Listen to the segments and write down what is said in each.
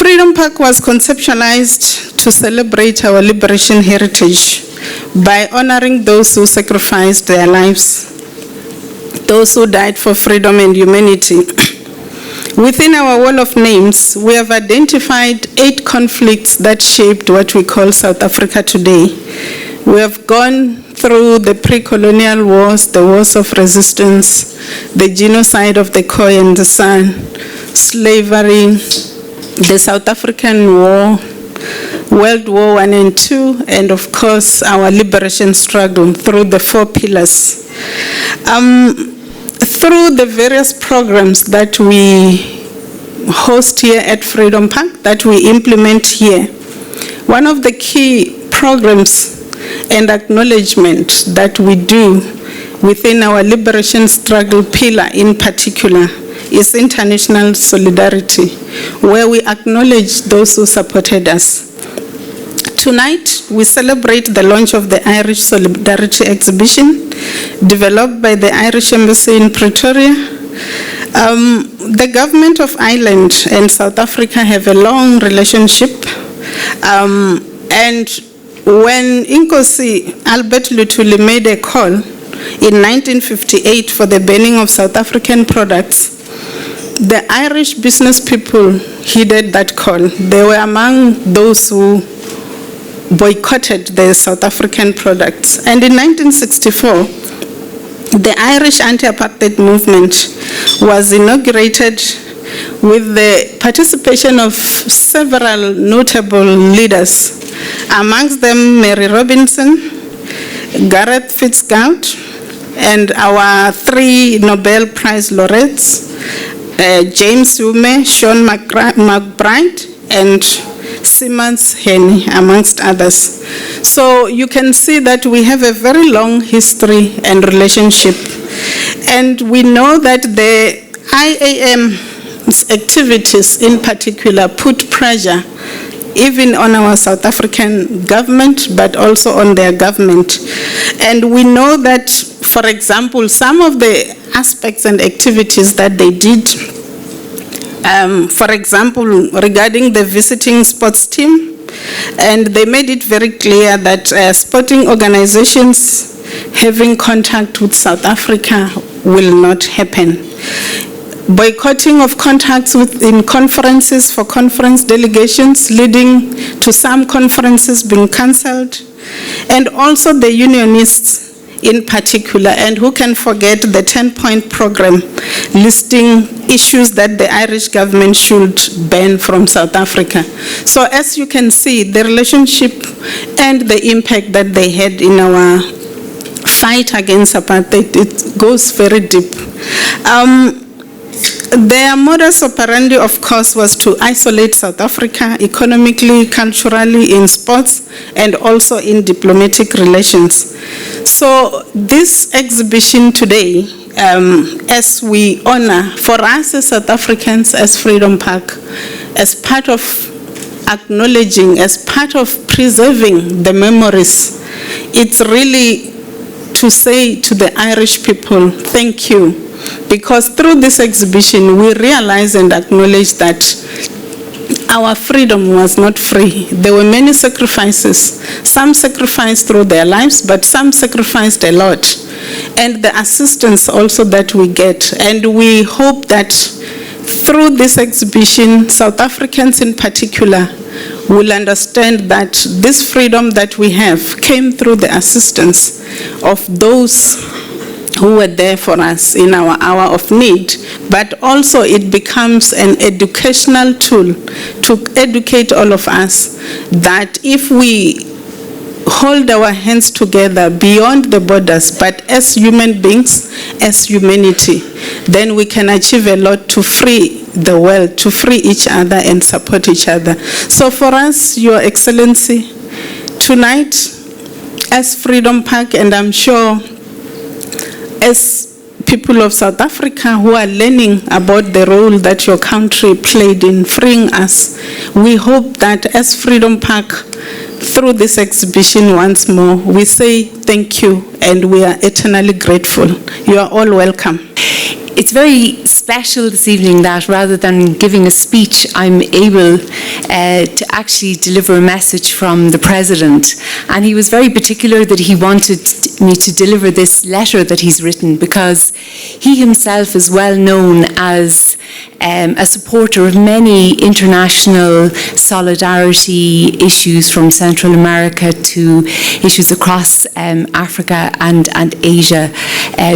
Freedom Park was conceptualized to celebrate our liberation heritage by honoring those who sacrificed their lives, those who died for freedom and humanity. Within our wall of names, we have identified 8 conflicts that shaped what we call South Africa today. We have gone through the pre-colonial wars, the wars of resistance, the genocide of the Khoi and the San, slavery, the South African War, World War I and II, and of course our liberation struggle through the 4 pillars. Through the various programs that we host here at Freedom Park, that we implement here, one of the key programs and acknowledgement that we do within our liberation struggle pillar in particular is international solidarity, where we acknowledge those who supported us. Tonight, we celebrate the launch of the Irish Solidarity Exhibition, developed by the Irish Embassy in Pretoria. The government of Ireland and South Africa have a long relationship, and when Inkosi Albert Luthuli made a call in 1958 for the banning of South African products, the Irish business people heeded that call. They were among those who boycotted the South African products. And in 1964, the Irish Anti-Apartheid movement was inaugurated with the participation of several notable leaders, amongst them Mary Robinson, Gareth FitzGerald, and our 3 Nobel Prize laureates, James Hume, Sean McBride, and Simmons Henny, amongst others. So you can see that we have a very long history and relationship. And we know that the IAM's activities in particular put pressure even on our South African government, but also on their government. And we know that, for example, some of the aspects and activities that they did, for example, regarding the visiting sports team, and they made it very clear that sporting organizations having contact with South Africa will not happen. Boycotting of contacts in conferences for conference delegations, leading to some conferences being cancelled, and also the unionists in particular. And who can forget the 10-point program listing issues that the Irish government should ban from South Africa. So as you can see, the relationship and the impact that they had in our fight against apartheid, it goes very deep. Their modus operandi, of course, was to isolate South Africa economically, culturally, in sports, and also in diplomatic relations. So this exhibition today, as we honor, for us as South Africans, as Freedom Park, as part of acknowledging, as part of preserving the memories, it's really to say to the Irish people, thank you. Because through this exhibition, we realize and acknowledge that our freedom was not free. There were many sacrifices. Some sacrificed through their lives, but some sacrificed a lot. And the assistance also that we get. And we hope that through this exhibition, South Africans in particular will understand that this freedom that we have came through the assistance of those who were there for us in our hour of need, but also it becomes an educational tool to educate all of us that if we hold our hands together beyond the borders, but as human beings, as humanity, then we can achieve a lot to free the world, to free each other and support each other. So for us, Your Excellency, tonight, as Freedom Park, and I'm sure as people of South Africa who are learning about the role that your country played in freeing us, we hope that as Freedom Park, through this exhibition once more, we say thank you and we are eternally grateful. You are all welcome. it's very special this evening that rather than giving a speech, I'm able to actually deliver a message from the President. And he was very particular that he wanted me to deliver this letter that he's written, because he himself is well known as a supporter of many international solidarity issues, from Central America to issues across Africa and Asia,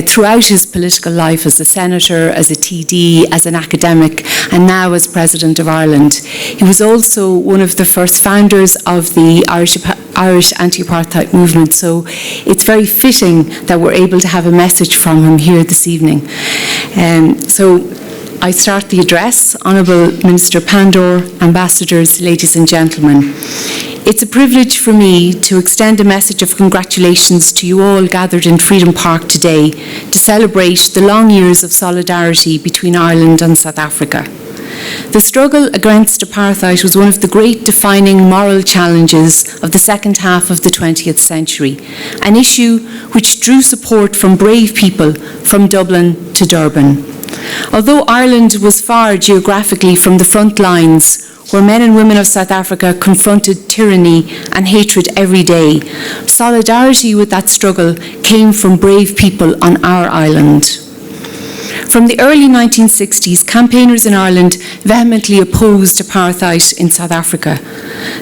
throughout his political life as a senator, as a TD, as an academic, and now as President of Ireland. He was also one of the first founders of the Irish Anti-Apartheid movement, so it's very fitting that we're able to have a message from him here this evening. So I start the address. Honourable Minister Pandor, ambassadors, ladies and gentlemen. It's a privilege for me to extend a message of congratulations to you all gathered in Freedom Park today to celebrate the long years of solidarity between Ireland and South Africa. The struggle against apartheid was one of the great defining moral challenges of the second half of the 20th century, an issue which drew support from brave people from Dublin to Durban. Although Ireland was far geographically from the front lines, where men and women of South Africa confronted tyranny and hatred every day, solidarity with that struggle came from brave people on our island. From the early 1960s, campaigners in Ireland vehemently opposed apartheid in South Africa.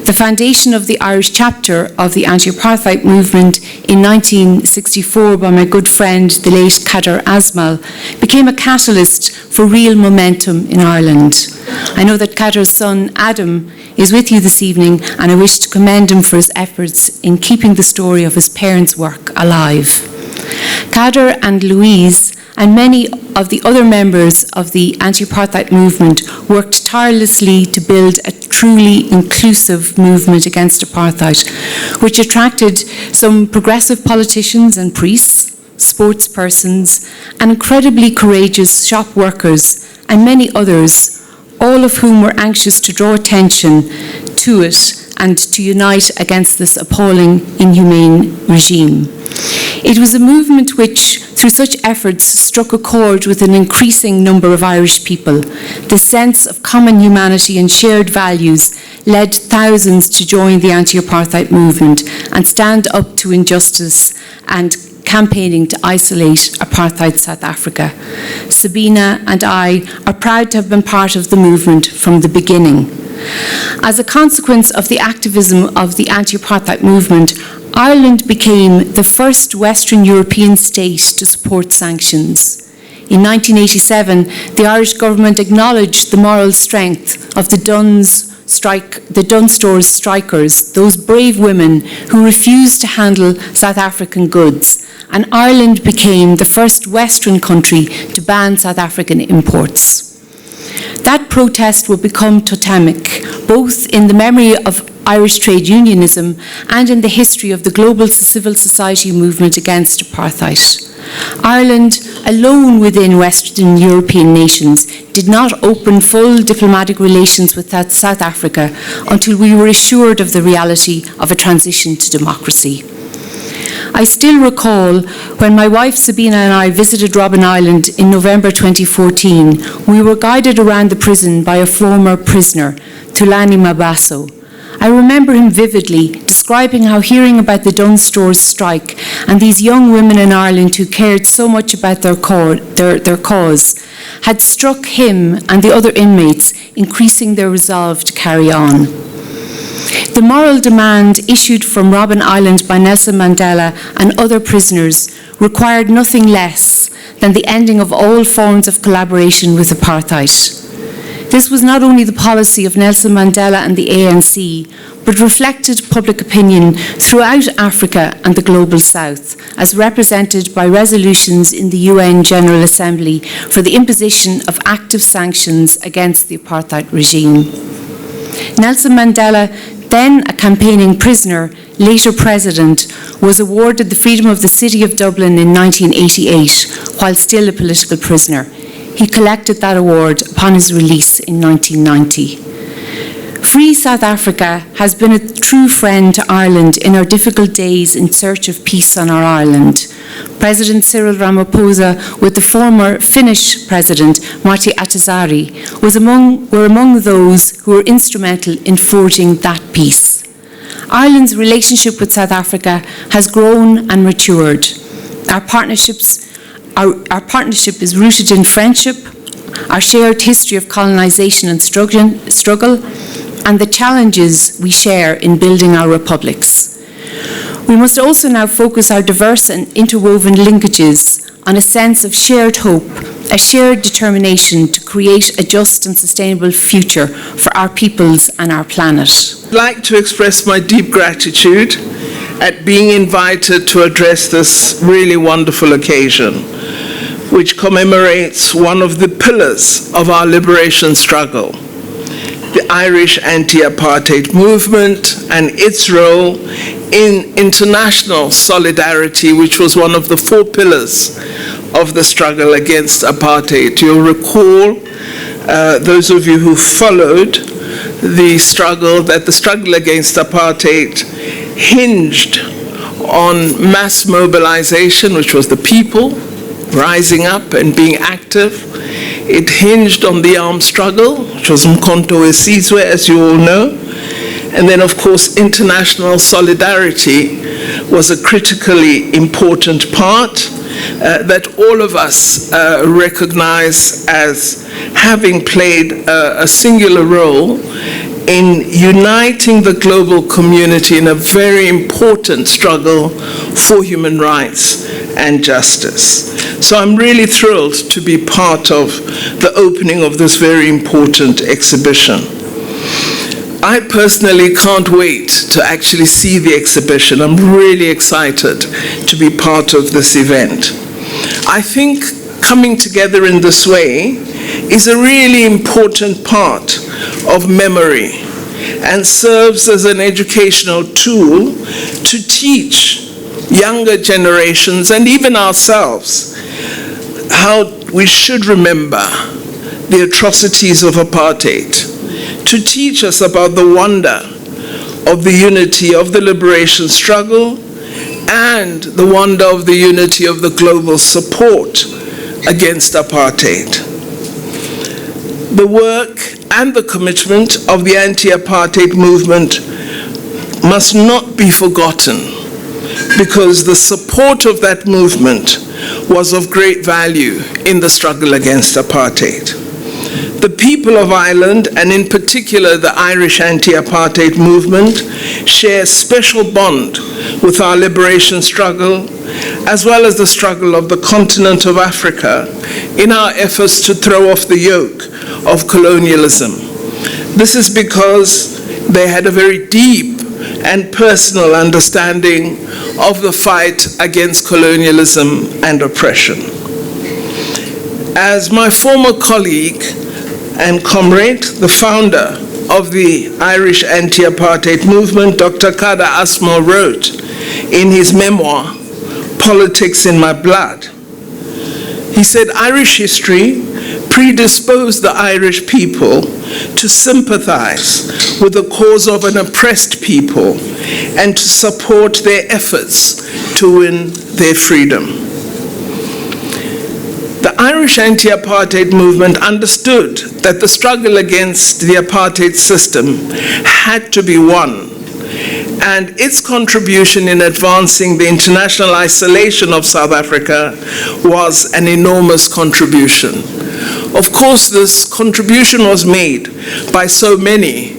The foundation of the Irish chapter of the Anti-Apartheid movement in 1964 by my good friend, the late Kader Asmal, became a catalyst for real momentum in Ireland. I know that Kader's son, Adam, is with you this evening, and I wish to commend him for his efforts in keeping the story of his parents' work alive. Kader and Louise and many of the other members of the anti-apartheid movement worked tirelessly to build a truly inclusive movement against apartheid, which attracted some progressive politicians and priests, sports persons, and incredibly courageous shop workers, and many others, all of whom were anxious to draw attention to it and to unite against this appalling, inhumane regime. It was a movement which, through such efforts, struck a chord with an increasing number of Irish people. The sense of common humanity and shared values led thousands to join the anti-apartheid movement and stand up to injustice and campaigning to isolate apartheid South Africa. Sabina and I are proud to have been part of the movement from the beginning. As a consequence of the activism of the anti-apartheid movement, Ireland became the first Western European state to support sanctions. In 1987, the Irish government acknowledged the moral strength of the Dunnes Stores strikers, those brave women who refused to handle South African goods, and Ireland became the first Western country to ban South African imports. That protest will become totemic, both in the memory of Irish trade unionism and in the history of the global civil society movement against apartheid. Ireland, alone within Western European nations, did not open full diplomatic relations with South Africa until we were assured of the reality of a transition to democracy. I still recall when my wife Sabina and I visited Robben Island in November 2014, we were guided around the prison by a former prisoner, Thulani Mabaso. I remember him vividly describing how hearing about the Dunnes Stores strike and these young women in Ireland who cared so much about their cause had struck him and the other inmates, increasing their resolve to carry on. The moral demand issued from Robben Island by Nelson Mandela and other prisoners required nothing less than the ending of all forms of collaboration with apartheid. This was not only the policy of Nelson Mandela and the ANC, but reflected public opinion throughout Africa and the Global South, as represented by resolutions in the UN General Assembly for the imposition of active sanctions against the apartheid regime. Nelson Mandela, then a campaigning prisoner, later president, was awarded the freedom of the City of Dublin in 1988, while still a political prisoner. He collected that award upon his release in 1990. Free South Africa has been a true friend to Ireland in our difficult days in search of peace on our island. President Cyril Ramaphosa, with the former Finnish President Martti Ahtisaari, were among those who were instrumental in forging that peace. Ireland's relationship with South Africa has grown and matured. Our partnership is rooted in friendship, our shared history of colonisation and struggle, and the challenges we share in building our republics. We must also now focus our diverse and interwoven linkages on a sense of shared hope, a shared determination to create a just and sustainable future for our peoples and our planet. I'd like to express my deep gratitude at being invited to address this really wonderful occasion, which commemorates one of the pillars of our liberation struggle, the Irish anti-apartheid movement and its role in international solidarity, which was one of the 4 pillars of the struggle against apartheid. You'll recall, those of you who followed the struggle, that the struggle against apartheid hinged on mass mobilization, which was the people rising up and being active. It hinged on the armed struggle, which was Mkhonto weSizwe, as you all know. And then, of course, international solidarity was a critically important part that all of us recognize as having played a singular role in uniting the global community in a very important struggle for human rights and justice. So I'm really thrilled to be part of the opening of this very important exhibition. I personally can't wait to actually see the exhibition. I'm really excited to be part of this event. I think coming together in this way is a really important part of memory and serves as an educational tool to teach younger generations and even ourselves how we should remember the atrocities of apartheid, to teach us about the wonder of the unity of the liberation struggle and the wonder of the unity of the global support against apartheid. The work and the commitment of the anti-apartheid movement must not be forgotten, because the support of that movement was of great value in the struggle against apartheid. The people of Ireland, and in particular the Irish anti-apartheid movement, share a special bond with our liberation struggle, as well as the struggle of the continent of Africa in our efforts to throw off the yoke of colonialism. This is because they had a very deep and personal understanding of the fight against colonialism and oppression. As my former colleague and comrade, the founder of the Irish anti-apartheid movement, Dr. Kada Asmal, wrote in his memoir, Politics in My Blood, he said, Irish history predisposed the Irish people to sympathize with the cause of an oppressed people and to support their efforts to win their freedom. The Irish anti-apartheid movement understood that the struggle against the apartheid system had to be won, and its contribution in advancing the international isolation of South Africa was an enormous contribution. Of course, this contribution was made by so many.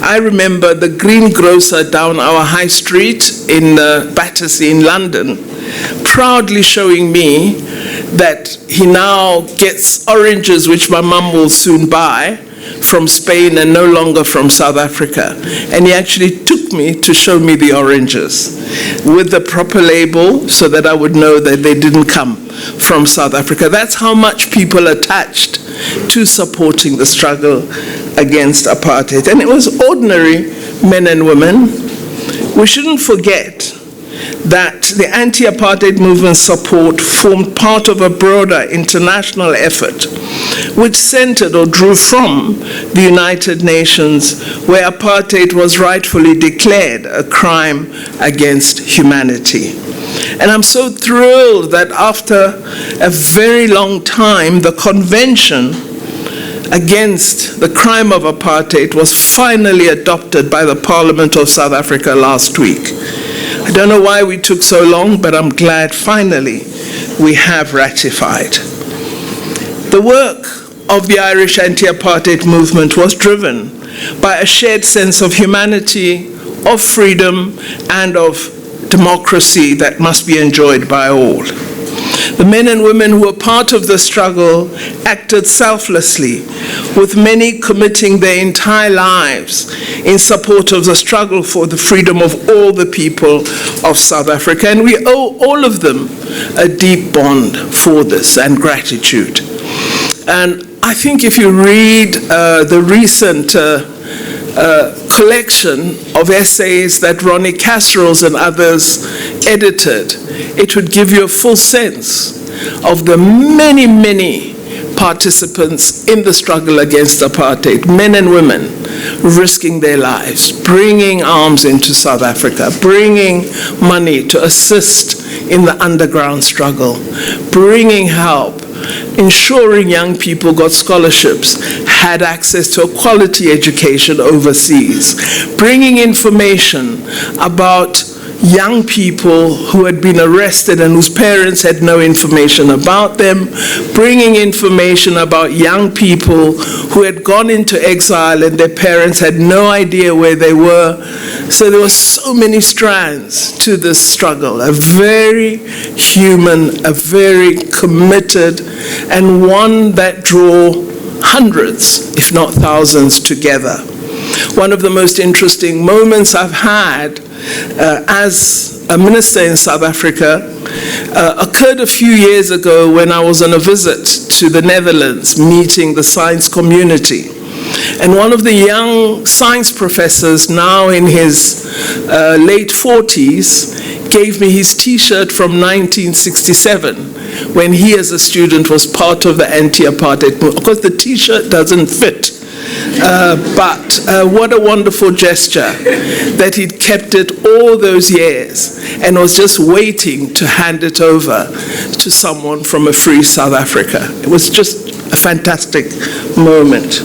I remember the greengrocer down our high street in Battersea in London proudly showing me that he now gets oranges, which my mum will soon buy, from Spain and no longer from South Africa. And he actually took me to show me the oranges with the proper label so that I would know that they didn't come from South Africa. That's how much people attached to supporting the struggle against apartheid. And it was ordinary men and women. We shouldn't forget that the anti-apartheid movement support formed part of a broader international effort which centered or drew from the United Nations, where apartheid was rightfully declared a crime against humanity. And I'm so thrilled that after a very long time, the Convention against the crime of apartheid was finally adopted by the Parliament of South Africa last week. I don't know why we took so long, but I'm glad finally we have ratified. The work of the Irish anti-apartheid movement was driven by a shared sense of humanity, of freedom, and of democracy that must be enjoyed by all. The men and women who were part of the struggle acted selflessly, with many committing their entire lives in support of the struggle for the freedom of all the people of South Africa. And we owe all of them a deep bond for this and gratitude. And I think if you read the recent collection of essays that Ronnie Casserols and others edited, it would give you a full sense of the many, many participants in the struggle against apartheid, men and women risking their lives, bringing arms into South Africa, bringing money to assist in the underground struggle, bringing help, ensuring young people got scholarships, had access to a quality education overseas, bringing information about young people who had been arrested and whose parents had no information about them, bringing information about young people who had gone into exile and their parents had no idea where they were. So there were so many strands to this struggle, a very human, a very committed, and one that drew hundreds, if not thousands, together. One of the most interesting moments I've had as a minister in South Africa occurred a few years ago when I was on a visit to the Netherlands, meeting the science community. And one of the young science professors, now in his late 40s, gave me his T-shirt from 1967, when he as a student was part of the anti-apartheid movement. Of course, the T-shirt doesn't fit. But what a wonderful gesture that he'd kept it all those years and was just waiting to hand it over to someone from a free South Africa. It was just a fantastic moment.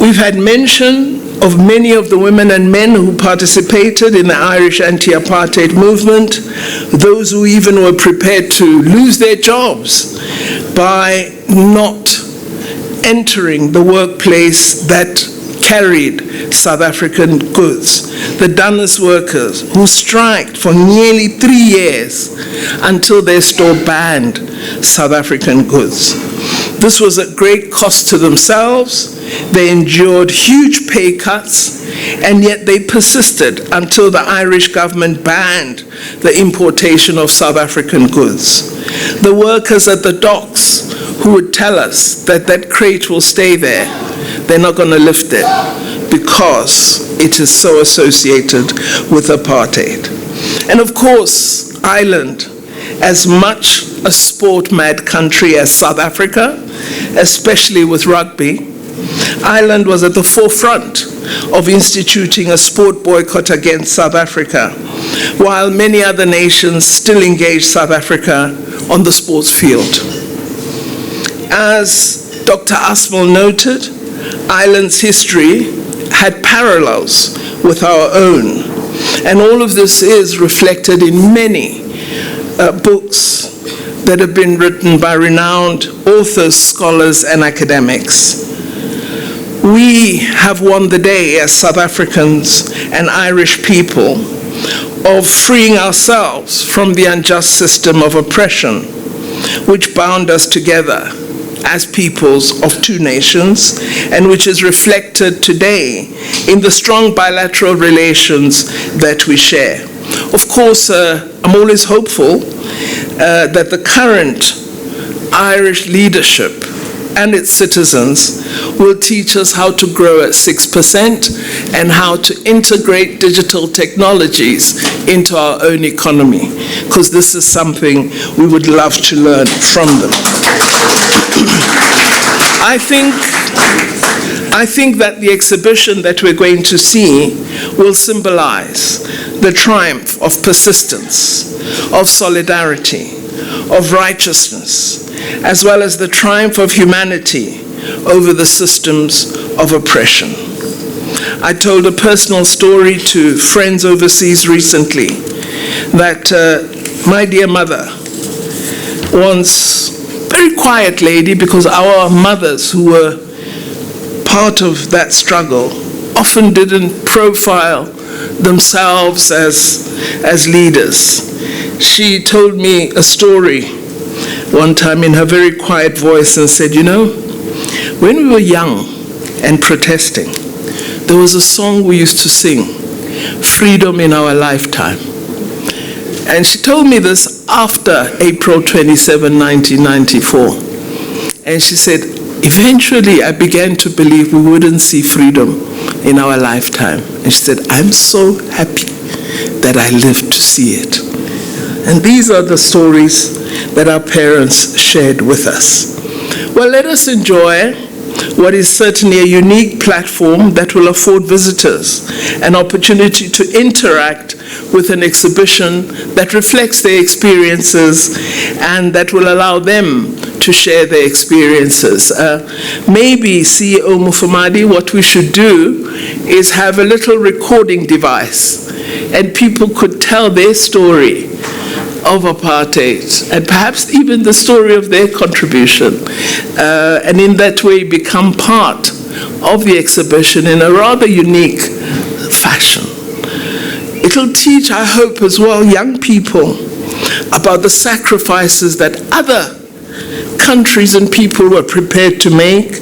We've had mention of many of the women and men who participated in the Irish anti-apartheid movement, those who even were prepared to lose their jobs by not entering the workplace that carried South African goods. The Dunners workers who striked for nearly 3 years until their store banned South African goods. This was at great cost to themselves. They endured huge pay cuts, and yet they persisted until the Irish government banned the importation of South African goods. The workers at the docks who would tell us that that crate will stay there, they're not going to lift it because it is so associated with apartheid. And of course, Ireland, as much a sport-mad country as South Africa, especially with rugby, Ireland was at the forefront of instituting a sport boycott against South Africa, while many other nations still engage South Africa on the sports field. As Dr. Aspel noted, Ireland's history had parallels with our own, and all of this is reflected in many books that have been written by renowned authors, scholars, and academics. We have won the day as South Africans and Irish people of freeing ourselves from the unjust system of oppression which bound us together as peoples of two nations, and which is reflected today in the strong bilateral relations that we share. Of course, I'm always hopeful that the current Irish leadership and its citizens will teach us how to grow at 6% and how to integrate digital technologies into our own economy, because this is something we would love to learn from them. I think that the exhibition that we're going to see will symbolize the triumph of persistence, of solidarity, of righteousness, as well as the triumph of humanity over the systems of oppression. I told a personal story to friends overseas recently that my dear mother, once very quiet lady, because our mothers who were part of that struggle often didn't profile themselves as leaders. She told me a story one time in her very quiet voice and said, you know, when we were young and protesting, there was a song we used to sing, Freedom in Our Lifetime. And she told me this after April 27, 1994. And she said, eventually I began to believe we wouldn't see freedom in our lifetime. And she said, I'm so happy that I lived to see it. And these are the stories that our parents shared with us. Well, let us enjoy what is certainly a unique platform that will afford visitors an opportunity to interact with an exhibition that reflects their experiences and that will allow them to share their experiences. Maybe, CEO Mufamadi, what we should do is have a little recording device and people could tell their story of apartheid, and perhaps even the story of their contribution, and in that way become part of the exhibition in a rather unique fashion. It'll teach, I hope, as well, young people about the sacrifices that other countries and people were prepared to make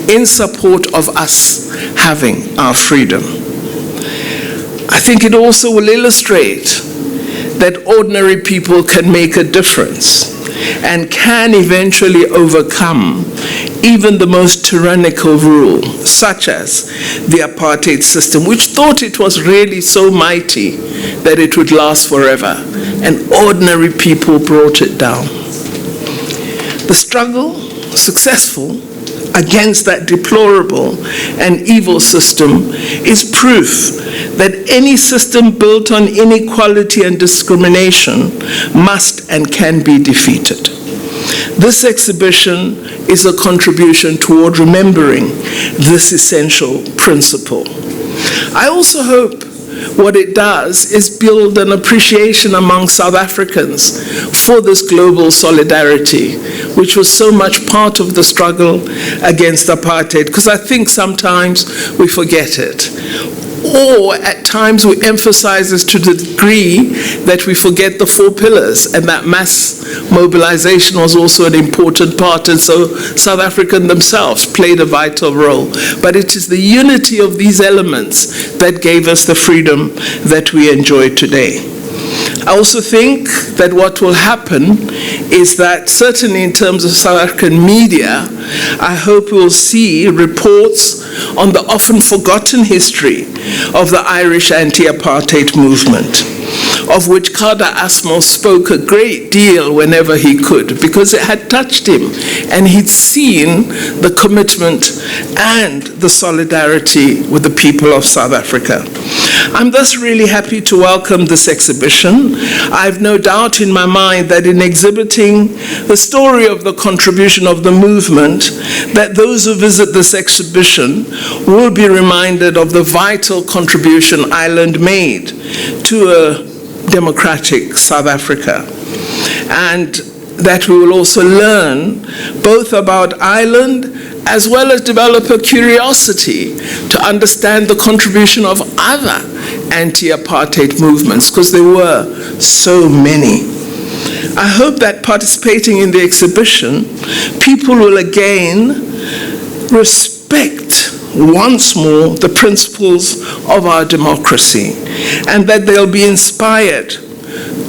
in support of us having our freedom. I think it also will illustrate that ordinary people can make a difference and can eventually overcome even the most tyrannical rule, such as the apartheid system, which thought it was really so mighty that it would last forever, and ordinary people brought it down. The struggle, successful, against that deplorable and evil system is proof that any system built on inequality and discrimination must and can be defeated. This exhibition is a contribution toward remembering this essential principle. I also hope what it does is build an appreciation among South Africans for this global solidarity, which was so much part of the struggle against apartheid, because I think sometimes we forget it. Or at times we emphasize this to the degree that we forget the 4 pillars, and that mass mobilization was also an important part, and so South Africans themselves played a vital role. But it is the unity of these elements that gave us the freedom that we enjoy today. I also think that what will happen is that, certainly in terms of South African media, I hope we'll see reports on the often forgotten history of the Irish anti-apartheid movement, of which Kader Asmal spoke a great deal whenever he could, because it had touched him, and he'd seen the commitment and the solidarity with the people of South Africa. I'm thus really happy to welcome this exhibition. I've no doubt in my mind that in exhibiting the story of the contribution of the movement, that those who visit this exhibition will be reminded of the vital contribution Ireland made to a democratic South Africa, and that we will also learn both about Ireland as well as develop a curiosity to understand the contribution of other anti-apartheid movements, because there were so many. I hope that participating in the exhibition, people will again respect once more the principles of our democracy, and that they'll be inspired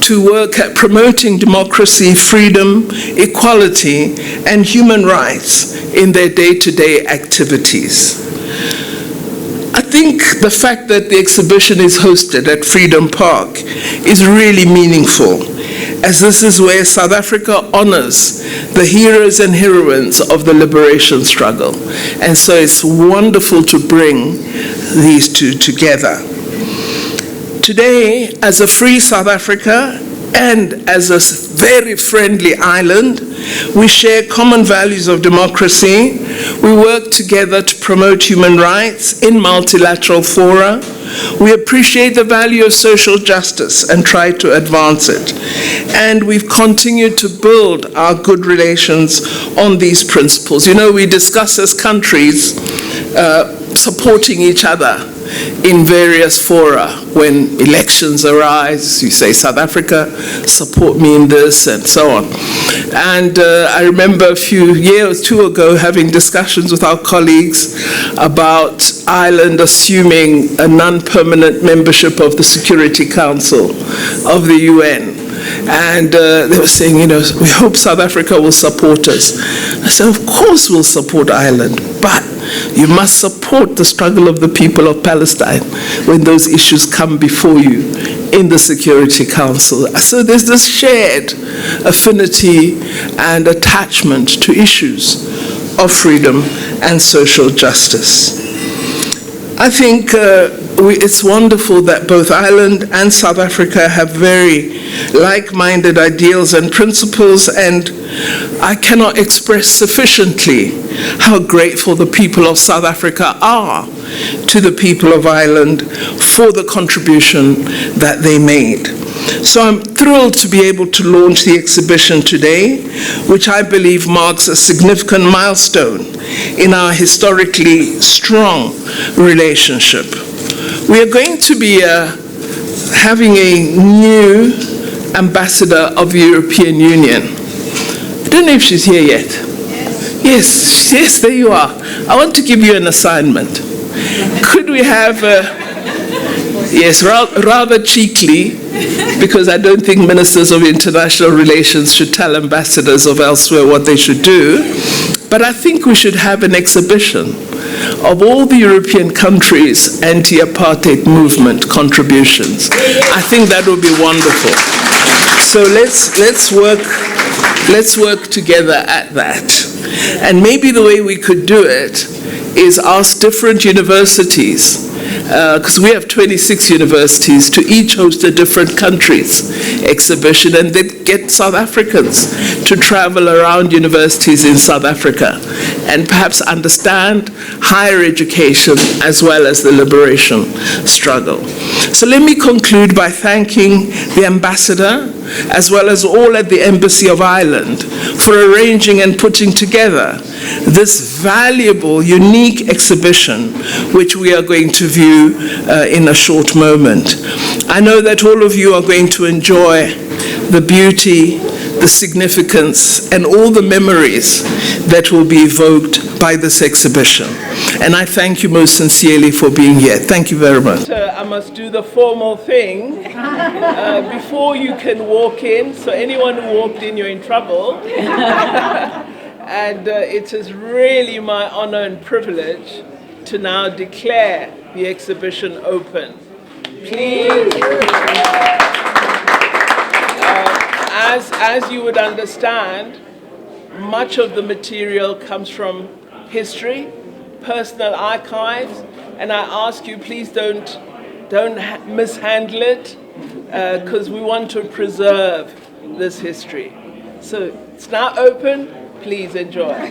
to work at promoting democracy, freedom, equality, and human rights in their day-to-day activities. I think the fact that the exhibition is hosted at Freedom Park is really meaningful, as this is where South Africa honors the heroes and heroines of the liberation struggle. And so it's wonderful to bring these two together. Today, as a free South Africa and as a very friendly island, we share common values of democracy. We work together to promote human rights in multilateral fora. We appreciate the value of social justice and try to advance it. And we've continued to build our good relations on these principles. You know, we discuss as countries supporting each other in various fora. When elections arise, you say, South Africa, support me in this, and so on. And I remember a few years, 2 ago, having discussions with our colleagues about Ireland assuming a non-permanent membership of the Security Council of the UN. And they were saying, you know, we hope South Africa will support us. I said, of course we'll support Ireland, but you must support the struggle of the people of Palestine when those issues come before you in the Security Council. So there's this shared affinity and attachment to issues of freedom and social justice. I think it's wonderful that both Ireland and South Africa have very like-minded ideals and principles, and I cannot express sufficiently how grateful the people of South Africa are to the people of Ireland for the contribution that they made. So I'm thrilled to be able to launch the exhibition today, which I believe marks a significant milestone in our historically strong relationship. We are going to be having a new ambassador of the European Union. I don't know if she's here yet. Yes, there you are. I want to give you an assignment. Could we have, yes, rather cheekily, because I don't think ministers of international relations should tell ambassadors of elsewhere what they should do, but I think we should have an exhibition of all the European countries' anti-apartheid movement contributions. I think that would be wonderful. So let's work together at that. And maybe the way we could do it is ask different universities, because we have 26 universities, to each host a different country's exhibition, and then get South Africans to travel around universities in South Africa and perhaps understand higher education as well as the liberation struggle. So let me conclude by thanking the ambassador as well as all at the Embassy of Ireland for arranging and putting together this valuable, unique exhibition, which we are going to view in a short moment. I know that all of you are going to enjoy the beauty, the significance, and all the memories that will be evoked by this exhibition. And I thank you most sincerely for being here. Thank you very much. I must do the formal thing before you can walk in. So anyone who walked in, you're in trouble. And it is really my honor and privilege to now declare the exhibition open. Please. As you would understand, much of the material comes from history, personal archives, and I ask you, please don't mishandle it, because we want to preserve this history. So it's now open. Please enjoy.